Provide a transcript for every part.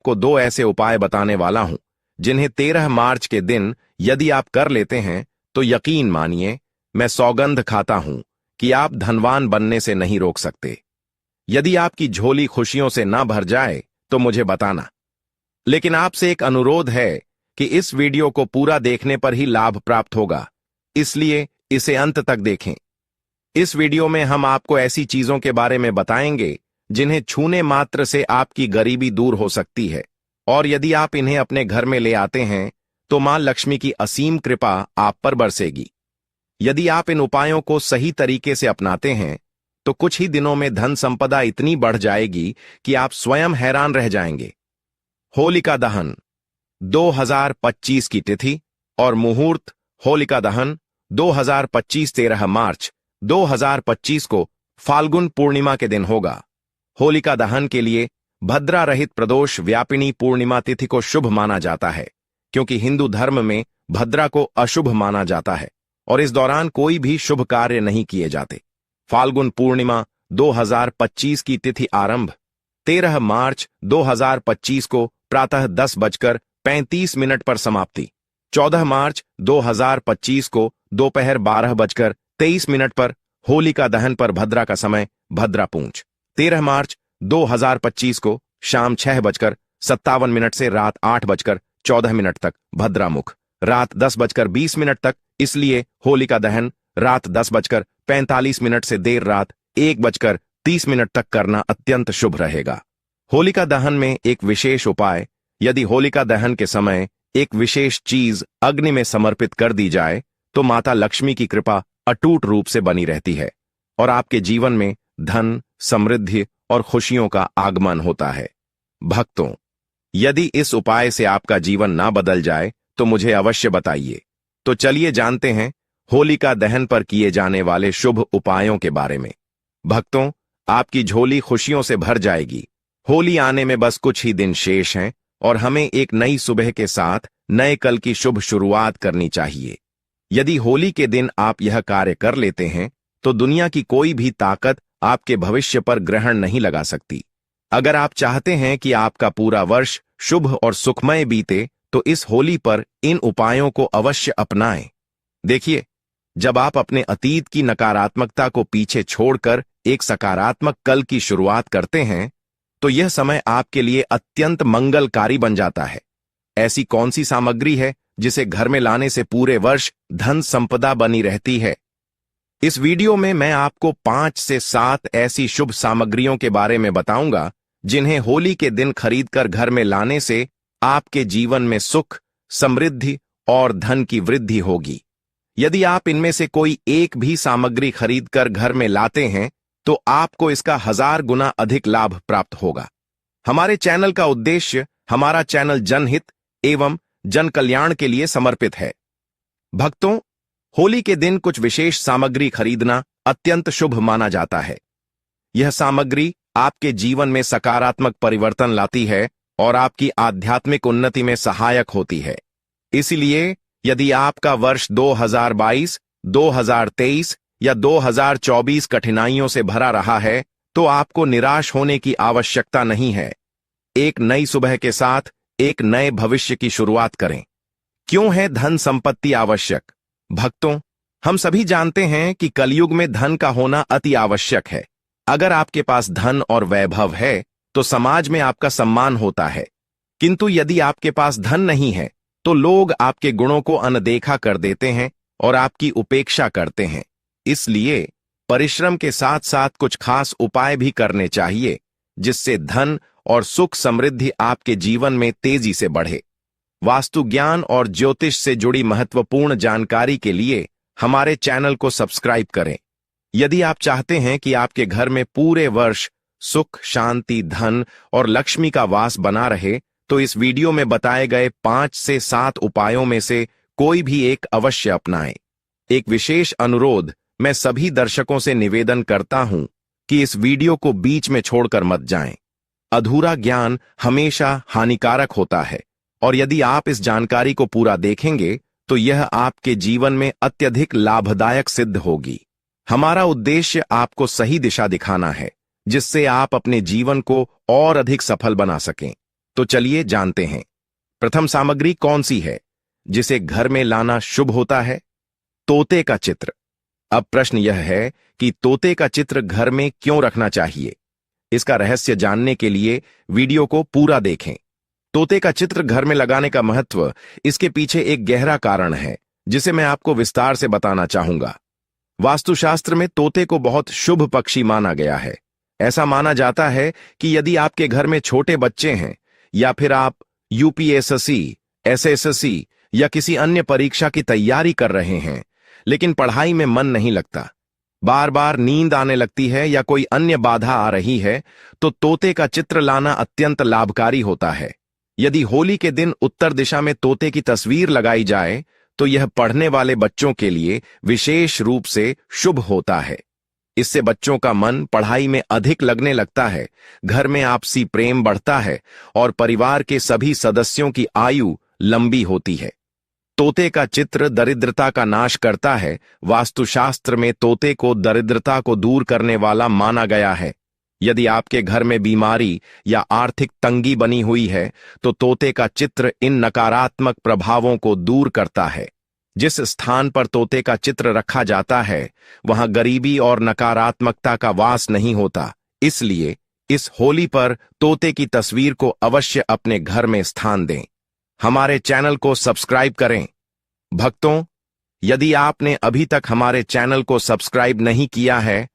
आपको 2 ऐसे उपाय बताने वाला हूं जिन्हें 13 मार्च के दिन यदि आप कर लेते हैं तो यकीन मानिए, मैं सौगंध खाता हूं कि आप धनवान बनने से नहीं रोक सकते। यदि आपकी झोली खुशियों से ना भर जाए तो मुझे बताना, लेकिन आपसे एक अनुरोध है कि इस वीडियो को पूरा देखने पर ही लाभ प्राप्त होगा, इसलिए इसे अंत तक देखें। इस वीडियो में हम आपको ऐसी चीजों के बारे में बताएंगे जिन्हें छूने मात्र से आपकी गरीबी दूर हो सकती है, और यदि आप इन्हें अपने घर में ले आते हैं तो मां लक्ष्मी की असीम कृपा आप पर बरसेगी। यदि आप इन उपायों को सही तरीके से अपनाते हैं तो कुछ ही दिनों में धन संपदा इतनी बढ़ जाएगी कि आप स्वयं हैरान रह जाएंगे। होलिका दहन 2025 की तिथि और मुहूर्त। होलिका दहन 2025 13 मार्च 2025 को फाल्गुन पूर्णिमा के दिन होगा। होलिका दहन के लिए भद्रा रहित प्रदोष व्यापिनी पूर्णिमा तिथि को शुभ माना जाता है, क्योंकि हिंदू धर्म में भद्रा को अशुभ माना जाता है और इस दौरान कोई भी शुभ कार्य नहीं किए जाते। फाल्गुन पूर्णिमा 2025 की तिथि आरंभ 13 मार्च 2025 को प्रातः 10:35 पर समाप्ति। 14 मार्च 2025 को दोपहर 12:23 पर होलिका दहन पर भद्रा का समय भद्रा पूंछ। 13 मार्च 2025 को शाम 6:57 से रात 8:14 तक भद्रा मुख। रात 10:20 तक, इसलिए होलिका दहन रात 10:45 से देर रात 1:30 तक करना अत्यंत शुभ रहेगा। होलिका दहन में एक विशेष उपाय: यदि होलिका दहन के समय एक विशेष चीज अग्नि में समर्पित कर दी जाए तो माता लक्ष्मी की कृपा अटूट रूप से बनी रहती है और आपके जीवन में धन, समृद्धि और खुशियों का आगमन होता है। भक्तों, यदि इस उपाय से आपका जीवन ना बदल जाए तो मुझे अवश्य बताइए। तो चलिए जानते हैं होलिका दहन पर किए जाने वाले शुभ उपायों के बारे में। भक्तों, आपकी झोली खुशियों से भर जाएगी। होली आने में बस कुछ ही दिन शेष हैं और हमें एक नई सुबह के साथ नए कल की शुभ शुरुआत करनी चाहिए। यदि होली के दिन आप यह कार्य कर लेते हैं तो दुनिया की कोई भी ताकत आपके भविष्य पर ग्रहण नहीं लगा सकती। अगर आप चाहते हैं कि आपका पूरा वर्ष शुभ और सुखमय बीते तो इस होली पर इन उपायों को अवश्य अपनाएं। देखिए, जब आप अपने अतीत की नकारात्मकता को पीछे छोड़कर एक सकारात्मक कल की शुरुआत करते हैं तो यह समय आपके लिए अत्यंत मंगलकारी बन जाता है। ऐसी कौन सी सामग्री है जिसे घर में लाने से पूरे वर्ष धन संपदा बनी रहती है? इस वीडियो में मैं आपको 5 से 7 ऐसी शुभ सामग्रियों के बारे में बताऊंगा जिन्हें होली के दिन खरीदकर घर में लाने से आपके जीवन में सुख, समृद्धि और धन की वृद्धि होगी। यदि आप इनमें से कोई एक भी सामग्री खरीदकर घर में लाते हैं तो आपको इसका 1000 गुना अधिक लाभ प्राप्त होगा। हमारे चैनल का उद्देश्य हमारा चैनल जनहित एवं जन कल्याण के लिए समर्पित है। भक्तों, होली के दिन कुछ विशेष सामग्री खरीदना अत्यंत शुभ माना जाता है। यह सामग्री आपके जीवन में सकारात्मक परिवर्तन लाती है और आपकी आध्यात्मिक उन्नति में सहायक होती है। इसलिए यदि आपका वर्ष 2022, 2023 या 2024 कठिनाइयों से भरा रहा है तो आपको निराश होने की आवश्यकता नहीं है। एक नई सुबह के साथ एक नए भविष्य की शुरुआत करें। क्यों है धन संपत्ति आवश्यक? भक्तों, हम सभी जानते हैं कि कलयुग में धन का होना अति आवश्यक है। अगर आपके पास धन और वैभव है तो समाज में आपका सम्मान होता है, किंतु यदि आपके पास धन नहीं है तो लोग आपके गुणों को अनदेखा कर देते हैं और आपकी उपेक्षा करते हैं। इसलिए परिश्रम के साथ साथ कुछ खास उपाय भी करने चाहिए जिससे धन और सुख समृद्धि आपके जीवन में तेजी से बढ़े। वास्तु ज्ञान और ज्योतिष से जुड़ी महत्वपूर्ण जानकारी के लिए हमारे चैनल को सब्सक्राइब करें। यदि आप चाहते हैं कि आपके घर में पूरे वर्ष सुख, शांति, धन और लक्ष्मी का वास बना रहे तो इस वीडियो में बताए गए 5 से 7 उपायों में से कोई भी एक अवश्य अपनाएं। एक विशेष अनुरोध: मैं सभी दर्शकों से निवेदन करता हूं कि इस वीडियो को बीच में छोड़कर मत जाएं। अधूरा ज्ञान हमेशा हानिकारक होता है और यदि आप इस जानकारी को पूरा देखेंगे तो यह आपके जीवन में अत्यधिक लाभदायक सिद्ध होगी। हमारा उद्देश्य आपको सही दिशा दिखाना है जिससे आप अपने जीवन को और अधिक सफल बना सकें। तो चलिए जानते हैं। प्रथम सामग्री कौन सी है जिसे घर में लाना शुभ होता है? तोते का चित्र। अब प्रश्न यह है कि तोते का चित्र घर में क्यों रखना चाहिए? इसका रहस्य जानने के लिए वीडियो को पूरा देखें। तोते का चित्र घर में लगाने का महत्व, इसके पीछे एक गहरा कारण है जिसे मैं आपको विस्तार से बताना चाहूंगा। वास्तुशास्त्र में तोते को बहुत शुभ पक्षी माना गया है। ऐसा माना जाता है कि यदि आपके घर में छोटे बच्चे हैं या फिर आप यूपीएससी, एसएससी या किसी अन्य परीक्षा की तैयारी कर रहे हैं लेकिन पढ़ाई में मन नहीं लगता, बार बार नींद आने लगती है या कोई अन्य बाधा आ रही है, तो तोते का चित्र लाना अत्यंत लाभकारी होता है। यदि होली के दिन उत्तर दिशा में तोते की तस्वीर लगाई जाए तो यह पढ़ने वाले बच्चों के लिए विशेष रूप से शुभ होता है। इससे बच्चों का मन पढ़ाई में अधिक लगने लगता है, घर में आपसी प्रेम बढ़ता है और परिवार के सभी सदस्यों की आयु लंबी होती है। तोते का चित्र दरिद्रता का नाश करता है। वास्तुशास्त्र में तोते को दरिद्रता को दूर करने वाला माना गया है। यदि आपके घर में बीमारी या आर्थिक तंगी बनी हुई है तो तोते का चित्र इन नकारात्मक प्रभावों को दूर करता है। जिस स्थान पर तोते का चित्र रखा जाता है वहां गरीबी और नकारात्मकता का वास नहीं होता। इसलिए इस होली पर तोते की तस्वीर को अवश्य अपने घर में स्थान दें। हमारे चैनल को सब्सक्राइब करें। भक्तों, यदि आपने अभी तक हमारे चैनल को सब्सक्राइब नहीं किया है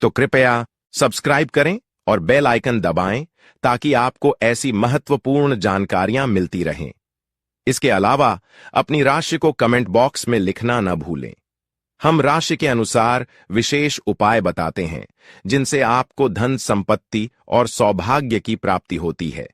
तो कृपया सब्सक्राइब करें और बेल आइकन दबाएं ताकि आपको ऐसी महत्वपूर्ण जानकारियां मिलती रहें। इसके अलावा अपनी राशि को कमेंट बॉक्स में लिखना न भूलें। हम राशि के अनुसार विशेष उपाय बताते हैं जिनसे आपको धन संपत्ति और सौभाग्य की प्राप्ति होती है।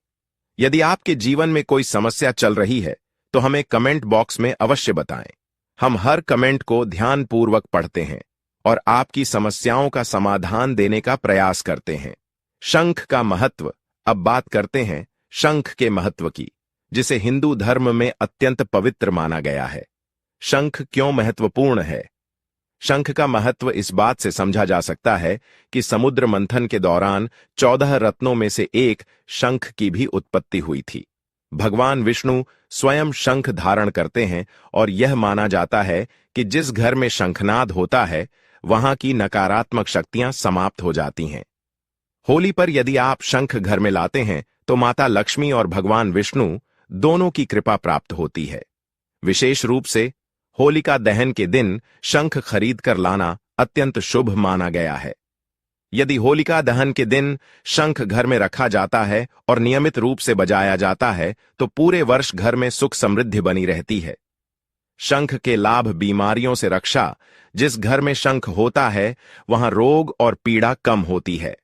यदि आपके जीवन में कोई समस्या चल रही है तो हमें कमेंट बॉक्स में अवश्य बताएं। हम हर कमेंट को ध्यानपूर्वक पढ़ते हैं और आपकी समस्याओं का समाधान देने का प्रयास करते हैं। शंख का महत्व। अब बात करते हैं शंख के महत्व की, जिसे हिंदू धर्म में अत्यंत पवित्र माना गया है। शंख क्यों महत्वपूर्ण है? शंख का महत्व इस बात से समझा जा सकता है कि समुद्र मंथन के दौरान 14 रत्नों में से एक शंख की भी उत्पत्ति हुई थी। भगवान विष्णु स्वयं शंख धारण करते हैं और यह माना जाता है कि जिस घर में शंखनाद होता है वहां की नकारात्मक शक्तियां समाप्त हो जाती हैं। होली पर यदि आप शंख घर में लाते हैं तो माता लक्ष्मी और भगवान विष्णु दोनों की कृपा प्राप्त होती है। विशेष रूप से होलिका दहन के दिन शंख खरीद कर लाना अत्यंत शुभ माना गया है। यदि होलिका दहन के दिन शंख घर में रखा जाता है और नियमित रूप से बजाया जाता है तो पूरे वर्ष घर में सुख समृद्धि बनी रहती है। शंख के लाभ। बीमारियों से रक्षा। जिस घर में शंख होता है वहां रोग और पीड़ा कम होती है।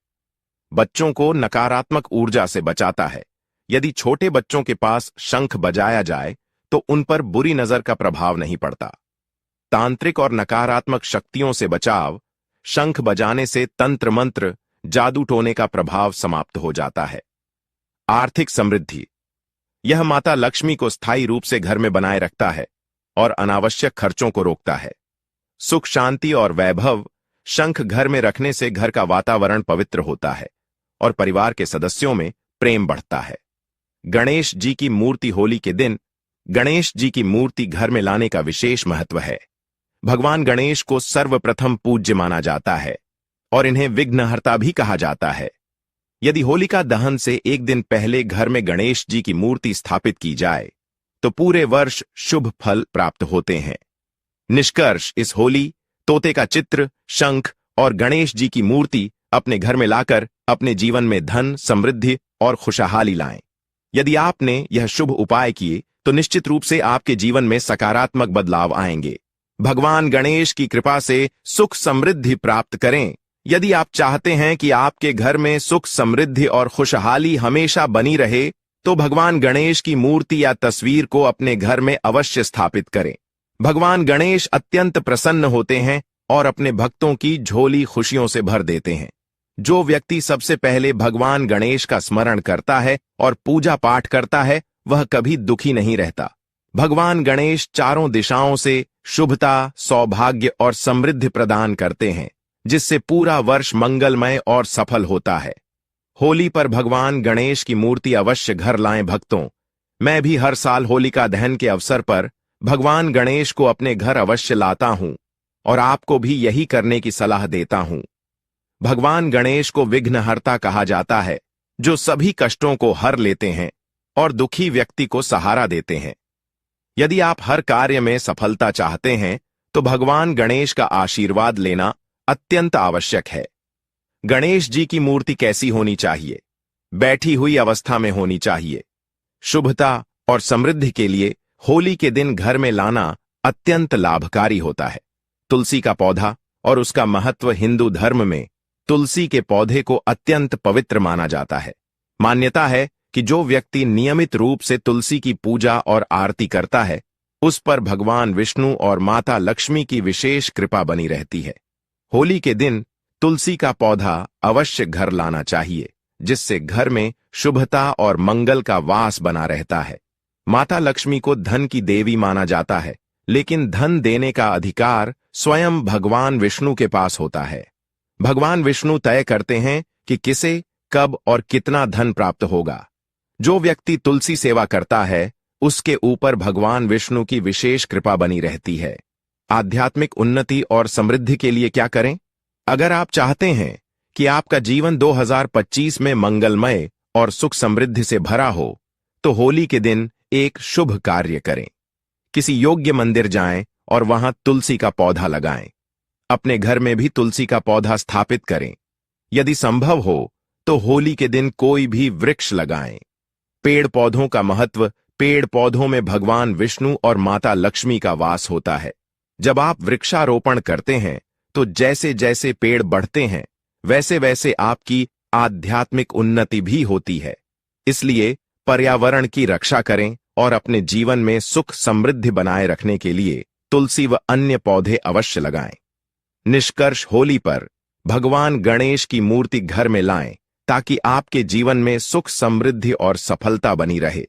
बच्चों को नकारात्मक ऊर्जा से बचाता है। यदि छोटे बच्चों के पास शंख बजाया जाए तो उन पर बुरी नजर का प्रभाव नहीं पड़ता। तांत्रिक और नकारात्मक शक्तियों से बचाव। शंख बजाने से तंत्र मंत्र, जादू टोने का प्रभाव समाप्त हो जाता है। आर्थिक समृद्धि। यह माता लक्ष्मी को स्थायी रूप से घर में बनाए रखता है और अनावश्यक खर्चों को रोकता है। सुख शांति और वैभव। शंख घर में रखने से घर का वातावरण पवित्र होता है और परिवार के सदस्यों में प्रेम बढ़ता है। गणेश जी की मूर्ति। होली के दिन गणेश जी की मूर्ति घर में लाने का विशेष महत्व है। भगवान गणेश को सर्वप्रथम पूज्य माना जाता है और इन्हें विघ्नहर्ता भी कहा जाता है। यदि होलिका दहन से एक दिन पहले घर में गणेश जी की मूर्ति स्थापित की जाए तो पूरे वर्ष शुभ फल प्राप्त होते हैं। निष्कर्ष, इस होली तोते का चित्र, शंख और गणेश जी की मूर्ति अपने घर में लाकर अपने जीवन में धन, समृद्धि और खुशहाली लाएं। यदि आपने यह शुभ उपाय किए तो निश्चित रूप से आपके जीवन में सकारात्मक बदलाव आएंगे। भगवान गणेश की कृपा से सुख समृद्धि प्राप्त करें। यदि आप चाहते हैं कि आपके घर में सुख समृद्धि और खुशहाली हमेशा बनी रहे तो भगवान गणेश की मूर्ति या तस्वीर को अपने घर में अवश्य स्थापित करें। भगवान गणेश अत्यंत प्रसन्न होते हैं और अपने भक्तों की झोली खुशियों से भर देते हैं। जो व्यक्ति सबसे पहले भगवान गणेश का स्मरण करता है और पूजा पाठ करता है वह कभी दुखी नहीं रहता। भगवान गणेश चारों दिशाओं से शुभता, सौभाग्य और समृद्धि प्रदान करते हैं, जिससे पूरा वर्ष मंगलमय और सफल होता है। होली पर भगवान गणेश की मूर्ति अवश्य घर लाएं भक्तों। मैं भी हर साल होलिका दहन के अवसर पर भगवान गणेश को अपने घर अवश्य लाता हूं और आपको भी यही करने की सलाह देता हूं। भगवान गणेश को विघ्नहर्ता कहा जाता है, जो सभी कष्टों को हर लेते हैं और दुखी व्यक्ति को सहारा देते हैं। यदि आप हर कार्य में सफलता चाहते हैं तो भगवान गणेश का आशीर्वाद लेना अत्यंत आवश्यक है। गणेश जी की मूर्ति कैसी होनी चाहिए? बैठी हुई अवस्था में होनी चाहिए। शुभता और समृद्धि के लिए होली के दिन घर में लाना अत्यंत लाभकारी होता है। तुलसी का पौधा और उसका महत्व हिंदू धर्म में तुलसी के पौधे को अत्यंत पवित्र माना जाता है। मान्यता है कि जो व्यक्ति नियमित रूप से तुलसी की पूजा और आरती करता है, उस पर भगवान विष्णु और माता लक्ष्मी की विशेष कृपा बनी रहती है। होली के दिन तुलसी का पौधा अवश्य घर लाना चाहिए, जिससे घर में शुभता और मंगल का वास बना रहता है। माता लक्ष्मी को धन की देवी माना जाता है, लेकिन धन देने का अधिकार स्वयं भगवान विष्णु के पास होता है। भगवान विष्णु तय करते हैं कि किसे, कब और कितना धन प्राप्त होगा। जो व्यक्ति तुलसी सेवा करता है, उसके ऊपर भगवान विष्णु की विशेष कृपा बनी रहती है। आध्यात्मिक उन्नति और समृद्धि के लिए क्या करें? अगर आप चाहते हैं कि आपका जीवन 2025 में मंगलमय और सुख समृद्धि से भरा हो, तो होली के दिन एक शुभ कार्य करें। किसी योग्य मंदिर जाएं और वहां तुलसी का पौधा लगाएं। अपने घर में भी तुलसी का पौधा स्थापित करें। यदि संभव हो तो होली के दिन कोई भी वृक्ष लगाएं। पेड़ पौधों का महत्व। पेड़ पौधों में भगवान विष्णु और माता लक्ष्मी का वास होता है। जब आप वृक्षारोपण करते हैं तो जैसे जैसे पेड़ बढ़ते हैं, वैसे वैसे आपकी आध्यात्मिक उन्नति भी होती है। इसलिए पर्यावरण की रक्षा करें और अपने जीवन में सुख समृद्धि बनाए रखने के लिए तुलसी व अन्य पौधे अवश्य लगाएं। निष्कर्ष, होली पर भगवान गणेश की मूर्ति घर में लाएं ताकि आपके जीवन में सुख समृद्धि और सफलता बनी रहे।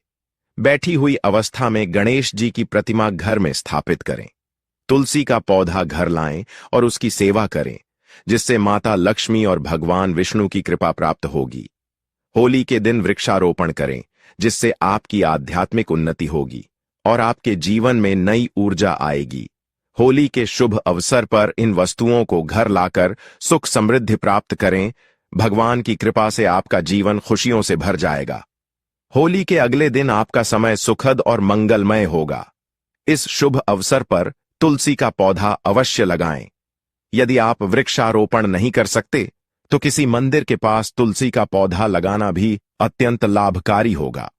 बैठी हुई अवस्था में गणेश जी की प्रतिमा घर में स्थापित करें। तुलसी का पौधा घर लाएं और उसकी सेवा करें, जिससे माता लक्ष्मी और भगवान विष्णु की कृपा प्राप्त होगी। होली के दिन वृक्षारोपण करें, जिससे आपकी आध्यात्मिक उन्नति होगी और आपके जीवन में नई ऊर्जा आएगी। होली के शुभ अवसर पर इन वस्तुओं को घर लाकर सुख समृद्धि प्राप्त करें। भगवान की कृपा से आपका जीवन खुशियों से भर जाएगा। होली के अगले दिन आपका समय सुखद और मंगलमय होगा। इस शुभ अवसर पर तुलसी का पौधा अवश्य लगाएं। यदि आप वृक्षारोपण नहीं कर सकते, तो किसी मंदिर के पास तुलसी का पौधा लगाना भी अत्यंत लाभकारी होगा।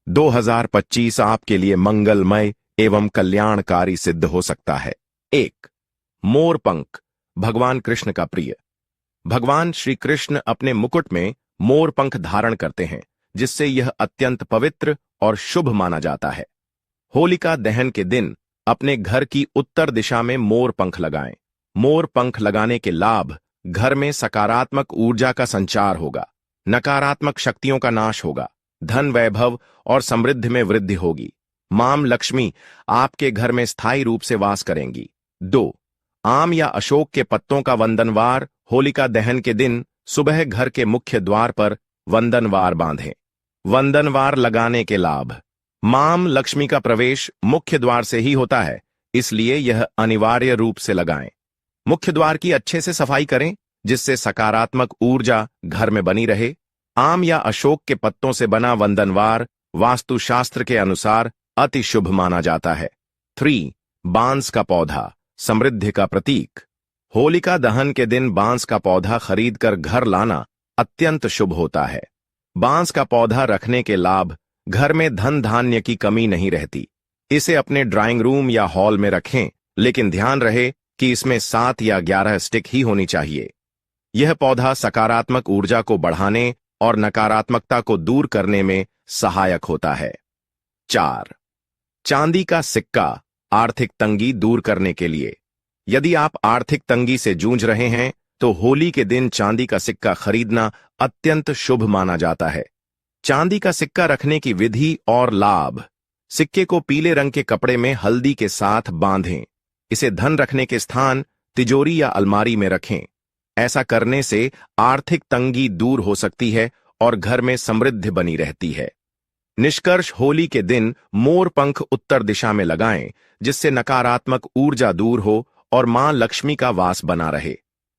2025 आपके लिए मंगलमय एवं कल्याणकारी सिद्ध हो सकता है। 1. मोर पंख। भगवान कृष्ण का प्रिय। भगवान श्री कृष्ण अपने मुकुट में मोर पंख धारण करते हैं, जिससे यह अत्यंत पवित्र और शुभ माना जाता है। होलिका दहन के दिन अपने घर की उत्तर दिशा में मोर पंख लगाएं। मोर पंख लगाने के लाभ: घर में सकारात्मक ऊर्जा का संचार होगा, नकारात्मक शक्तियों का नाश होगा, धन वैभव और समृद्धि में वृद्धि होगी। मां लक्ष्मी आपके घर में स्थायी रूप से वास करेंगी। 2. आम या अशोक के पत्तों का वंदनवार। होलिका दहन के दिन सुबह घर के मुख्य द्वार पर वंदनवार बांधें। वंदनवार लगाने के लाभ: मां लक्ष्मी का प्रवेश मुख्य द्वार से ही होता है, इसलिए यह अनिवार्य रूप से लगाएं। मुख्य द्वार की अच्छे से सफाई करें, जिससे सकारात्मक ऊर्जा घर में बनी रहे। आम या अशोक के पत्तों से बना वंदनवार वास्तुशास्त्र के अनुसार अति शुभ माना जाता है। 3. बांस का पौधा। समृद्धि का प्रतीक। होलिका दहन के दिन बांस का पौधा खरीदकर घर लाना अत्यंत शुभ होता है। बांस का पौधा रखने के लाभ: घर में धन धान्य की कमी नहीं रहती। इसे अपने ड्राइंग रूम या हॉल में रखें, लेकिन ध्यान रहे कि इसमें 7 या 11 स्टिक ही होनी चाहिए। यह पौधा सकारात्मक ऊर्जा को बढ़ाने और नकारात्मकता को दूर करने में सहायक होता है। 4. चांदी का सिक्का। आर्थिक तंगी दूर करने के लिए। यदि आप आर्थिक तंगी से जूझ रहे हैं, तो होली के दिन चांदी का सिक्का खरीदना अत्यंत शुभ माना जाता है। चांदी का सिक्का रखने की विधि और लाभ: सिक्के को पीले रंग के कपड़े में हल्दी के साथ बांधें। इसे धन रखने के स्थान, तिजोरी या अलमारी में रखें। ऐसा करने से आर्थिक तंगी दूर हो सकती है और घर में समृद्धि बनी रहती है। निष्कर्ष, होली के दिन मोर पंख उत्तर दिशा में लगाएं, जिससे नकारात्मक ऊर्जा दूर हो और मां लक्ष्मी का वास बना रहे।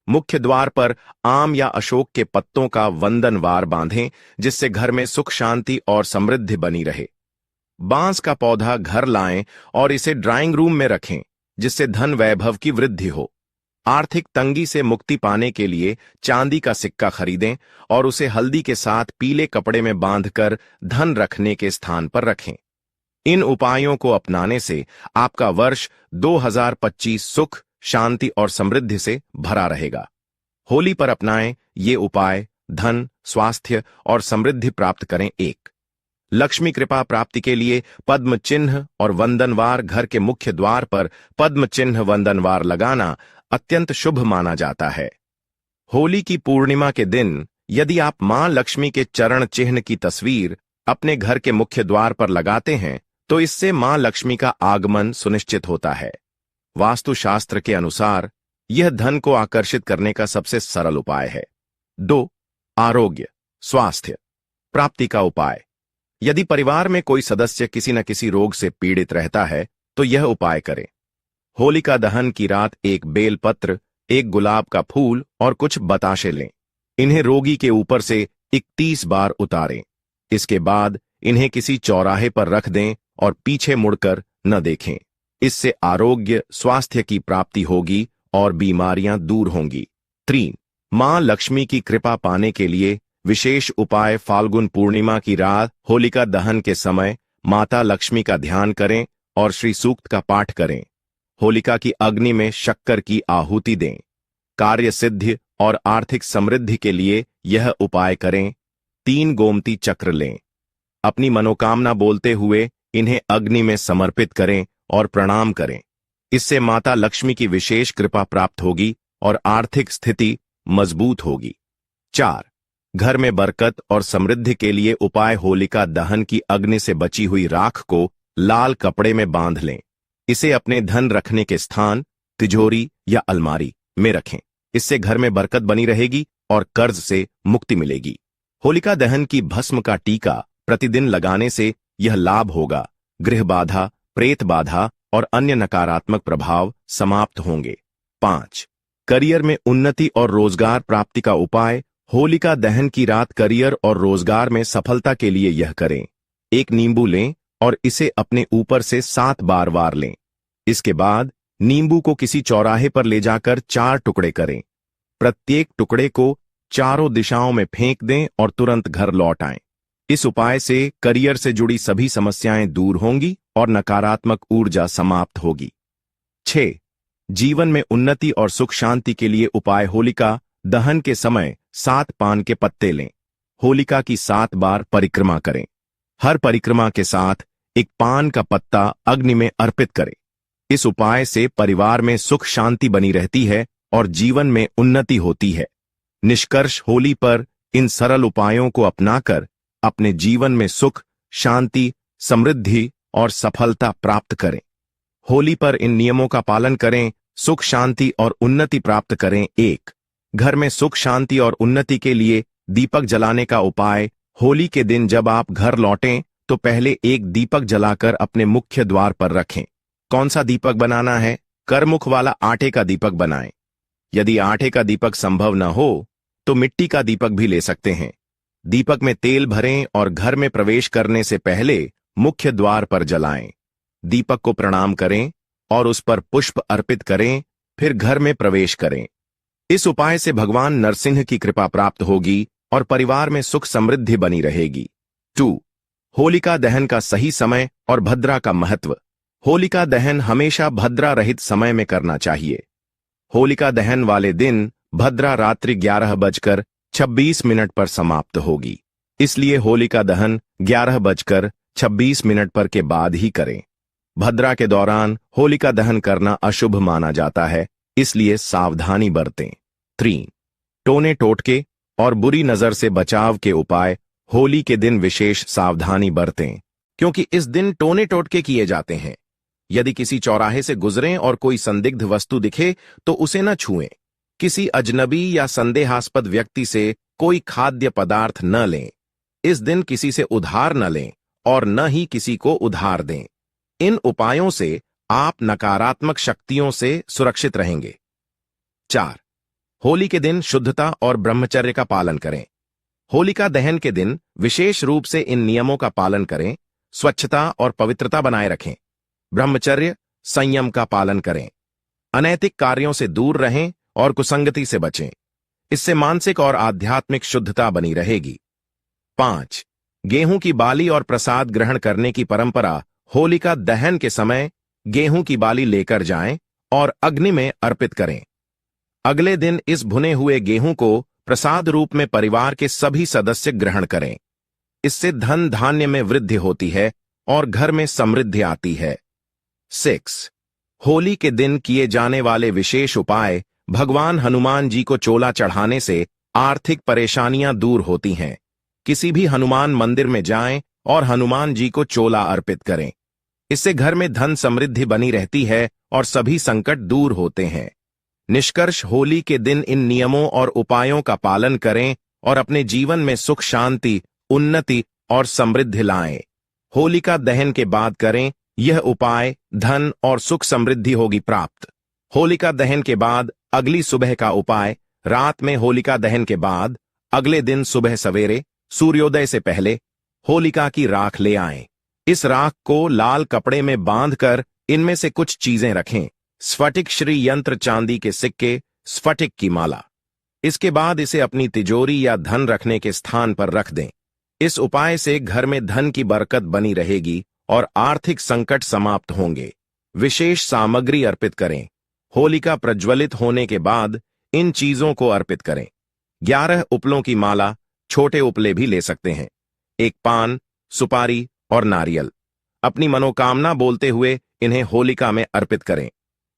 मुख्य द्वार पर आम या अशोक के पत्तों का वंदनवार बांधें, जिससे घर में सुख शांति और समृद्धि बनी रहे। बांस का पौधा घर लाएं और इसे ड्राइंग रूम में रखें, जिससे धन वैभव की वृद्धि हो। आर्थिक तंगी से मुक्ति पाने के लिए चांदी का सिक्का खरीदें और उसे हल्दी के साथ पीले कपड़े में बांधकर धन रखने के स्थान पर रखें। इन उपायों को अपनाने से आपका वर्ष 2025 सुख, शांति और समृद्धि से भरा रहेगा। होली पर अपनाएं ये उपाय, धन, स्वास्थ्य और समृद्धि प्राप्त करें। 1. लक्ष्मी कृपा प्राप्ति के लिए पद्म चिन्ह और वंदनवार। घर के मुख्य द्वार पर पद्म चिन्ह वंदनवार लगाना अत्यंत शुभ माना जाता है। होली की पूर्णिमा के दिन यदि आप मां लक्ष्मी के चरण चिन्ह की तस्वीर अपने घर के मुख्य द्वार पर लगाते हैं तो इससे मां लक्ष्मी का आगमन सुनिश्चित होता है। वास्तुशास्त्र के अनुसार यह धन को आकर्षित करने का सबसे सरल उपाय है। 2. आरोग्य, स्वास्थ्य प्राप्ति का उपाय। यदि परिवार में कोई सदस्य किसी न किसी रोग से पीड़ित रहता है तो यह उपाय करें। होलिका दहन की रात एक बेलपत्र, एक गुलाब का फूल और कुछ बताशे लें। इन्हें रोगी के ऊपर से 31 बार उतारें। इसके बाद इन्हें किसी चौराहे पर रख दें और पीछे मुड़कर न देखें। इससे आरोग्य, स्वास्थ्य की प्राप्ति होगी और बीमारियां दूर होंगी। 3. मां लक्ष्मी की कृपा पाने के लिए विशेष उपाय। फाल्गुन पूर्णिमा की रात होलिका दहन के समय माता लक्ष्मी का ध्यान करें और श्री सूक्त का पाठ करें। होलिका की अग्नि में शक्कर की आहुति दें। कार्य सिद्धि और आर्थिक समृद्धि के लिए यह उपाय करें। 3 गोमती चक्र लें। अपनी मनोकामना बोलते हुए इन्हें अग्नि में समर्पित करें और प्रणाम करें। इससे माता लक्ष्मी की विशेष कृपा प्राप्त होगी और आर्थिक स्थिति मजबूत होगी। 4. घर में बरकत और समृद्धि के लिए उपाय। होलिका दहन की अग्नि से बची हुई राख को लाल कपड़े में बांध लें। इसे अपने धन रखने के स्थान, तिजोरी या अलमारी में रखें। इससे घर में बरकत बनी रहेगी और कर्ज से मुक्ति मिलेगी। होलिका दहन की भस्म का टीका प्रतिदिन लगाने से यह लाभ होगा। गृह बाधा, प्रेत बाधा और अन्य नकारात्मक प्रभाव समाप्त होंगे। 5. करियर में उन्नति और रोजगार प्राप्ति का उपाय। होलिका दहन की रात करियर और रोजगार में सफलता के लिए यह करें। एक नींबू लें और इसे अपने ऊपर से 7 बार वार लें। इसके बाद नींबू को किसी चौराहे पर ले जाकर 4 टुकड़े करें। प्रत्येक टुकड़े को चारों दिशाओं में फेंक दें और तुरंत घर लौट आएं। इस उपाय से करियर से जुड़ी सभी समस्याएं दूर होंगी और नकारात्मक ऊर्जा समाप्त होगी। 6. जीवन में उन्नति और सुख शांति के लिए उपाय। होलिका दहन के समय 7 पान के पत्ते लें। होलिका की 7 बार परिक्रमा करें। हर परिक्रमा के साथ एक पान का पत्ता अग्नि में अर्पित करें। इस उपाय से परिवार में सुख शांति बनी रहती है और जीवन में उन्नति होती है। निष्कर्ष, होली पर इन सरल उपायों को अपनाकर अपने जीवन में सुख, शांति, समृद्धि और सफलता प्राप्त करें। होली पर इन नियमों का पालन करें, सुख शांति और उन्नति प्राप्त करें। 1. घर में सुख शांति और उन्नति के लिए दीपक जलाने का उपाय। होली के दिन जब आप घर लौटें तो पहले एक दीपक जलाकर अपने मुख्य द्वार पर रखें। कौन सा दीपक बनाना है? करमुख वाला आटे का दीपक बनाएं। यदि आटे का दीपक संभव न हो तो मिट्टी का दीपक भी ले सकते हैं। दीपक में तेल भरें और घर में प्रवेश करने से पहले मुख्य द्वार पर जलाएं। दीपक को प्रणाम करें और उस पर पुष्प अर्पित करें, फिर घर में प्रवेश करें। इस उपाय से भगवान नरसिंह की कृपा प्राप्त होगी और परिवार में सुख समृद्धि बनी रहेगी। 2. होलिका दहन का सही समय और भद्रा का महत्व। होलिका दहन हमेशा भद्रा रहित समय में करना चाहिए। होलिका दहन वाले दिन भद्रा रात्रि 11:26 पर समाप्त होगी। इसलिए होलिका दहन 11:26 पर के बाद ही करें। भद्रा के दौरान होलिका दहन करना अशुभ माना जाता है, इसलिए सावधानी बरतें। 3. टोने टोटके और बुरी नजर से बचाव के उपाय। होली के दिन विशेष सावधानी बरतें, क्योंकि इस दिन टोने टोटके किए जाते हैं। यदि किसी चौराहे से गुजरें और कोई संदिग्ध वस्तु दिखे तो उसे न छुएं। किसी अजनबी या संदेहास्पद व्यक्ति से कोई खाद्य पदार्थ न लें। इस दिन किसी से उधार न लें और न ही किसी को उधार दें। इन उपायों से आप नकारात्मक शक्तियों से सुरक्षित रहेंगे। 4. होली के दिन शुद्धता और ब्रह्मचर्य का पालन करें। होलिका दहन के दिन विशेष रूप से इन नियमों का पालन करें। स्वच्छता और पवित्रता बनाए रखें। ब्रह्मचर्य, संयम का पालन करें। अनैतिक कार्यों से दूर रहें और कुसंगति से बचें। इससे मानसिक और आध्यात्मिक शुद्धता बनी रहेगी। 5. गेहूं की बाली और प्रसाद ग्रहण करने की परंपरा। होलिका दहन के समय गेहूं की बाली लेकर जाएं और अग्नि में अर्पित करें। अगले दिन इस भुने हुए गेहूं को प्रसाद रूप में परिवार के सभी सदस्य ग्रहण करें। इससे धन धान्य में वृद्धि होती है और घर में समृद्धि आती है। 6. होली के दिन किए जाने वाले विशेष उपाय। भगवान हनुमान जी को चोला चढ़ाने से आर्थिक परेशानियां दूर होती हैं। किसी भी हनुमान मंदिर में जाएं और हनुमान जी को चोला अर्पित करें। इससे घर में धन समृद्धि बनी रहती है और सभी संकट दूर होते हैं। निष्कर्ष, होली के दिन इन नियमों और उपायों का पालन करें और अपने जीवन में सुख, शांति, उन्नति और समृद्धि लाएं। होलिका दहन के बाद करें यह उपाय, धन और सुख समृद्धि होगी प्राप्त। होलिका दहन के बाद अगली सुबह का उपाय। रात में होलिका दहन के बाद अगले दिन सुबह सवेरे सूर्योदय से पहले होलिका की राख ले आएं। इस राख को लाल कपड़े में बांधकर इनमें से कुछ चीजें रखें। स्फटिक श्री यंत्र, चांदी के सिक्के, स्फटिक की माला। इसके बाद इसे अपनी तिजोरी या धन रखने के स्थान पर रख दें। इस उपाय से घर में धन की बरकत बनी रहेगी और आर्थिक संकट समाप्त होंगे। विशेष सामग्री अर्पित करें। होलिका प्रज्वलित होने के बाद इन चीजों को अर्पित करें। 11 उपलों की माला, छोटे उपले भी ले सकते हैं। एक पान, सुपारी और नारियल। अपनी मनोकामना बोलते हुए इन्हें होलिका में अर्पित करें।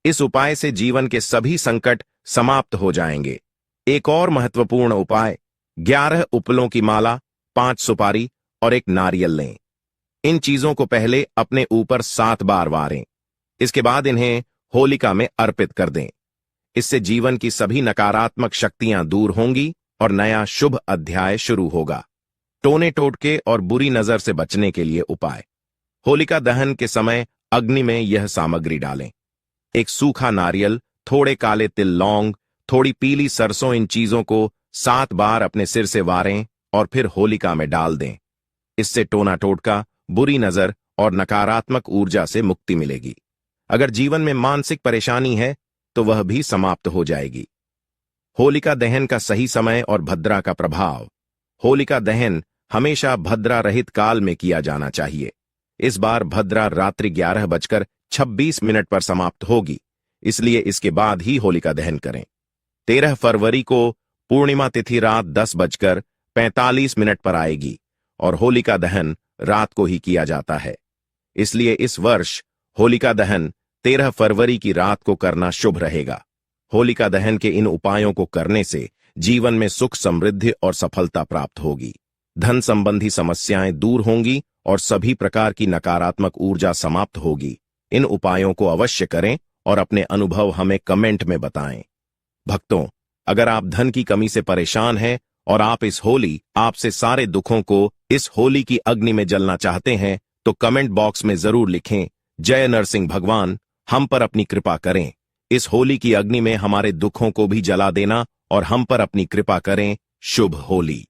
इस उपाय से जीवन के सभी संकट समाप्त हो जाएंगे। एक और महत्वपूर्ण उपाय, 11 उपलों की माला, 5 सुपारी और एक नारियल लें। इन चीजों को पहले अपने ऊपर 7 बार वारें। इसके बाद इन्हें होलिका में अर्पित कर दें। इससे जीवन की सभी नकारात्मक शक्तियां दूर होंगी और नया शुभ अध्याय शुरू होगा। टोने टोटके और बुरी नजर से बचने के लिए उपाय। होलिका दहन के समय अग्नि में यह सामग्री डालें। एक सूखा नारियल, थोड़े काले तिल, लौंग, थोड़ी पीली सरसों। इन चीजों को 7 बार अपने सिर से वारें और फिर होलिका में डाल दें। इससे टोना टोटका, बुरी नजर और नकारात्मक ऊर्जा से मुक्ति मिलेगी। अगर जीवन में मानसिक परेशानी है तो वह भी समाप्त हो जाएगी। होलिका दहन का सही समय और भद्रा का प्रभाव। होलिका दहन हमेशा भद्रा रहित काल में किया जाना चाहिए। इस बार भद्रा रात्रि 11:26 पर समाप्त होगी, इसलिए इसके बाद ही होलिका दहन करें। 13 फरवरी को पूर्णिमा तिथि रात 10:45 पर आएगी और होलिका दहन रात को ही किया जाता है। इसलिए इस वर्ष होलिका दहन 13 फरवरी की रात को करना शुभ रहेगा। होलिका दहन के इन उपायों को करने से जीवन में सुख, समृद्धि और सफलता प्राप्त होगी। धन संबंधी समस्याएं दूर होंगी और सभी प्रकार की नकारात्मक ऊर्जा समाप्त होगी। इन उपायों को अवश्य करें और अपने अनुभव हमें कमेंट में बताएं। भक्तों, अगर आप धन की कमी से परेशान हैं और आप इस होली आपसे सारे दुखों को इस होली की अग्नि में जलना चाहते हैं तो कमेंट बॉक्स में जरूर लिखें, जय नरसिंह भगवान, हम पर अपनी कृपा करें। इस होली की अग्नि में हमारे दुखों को भी जला देना और हम पर अपनी कृपा करें। शुभ होली।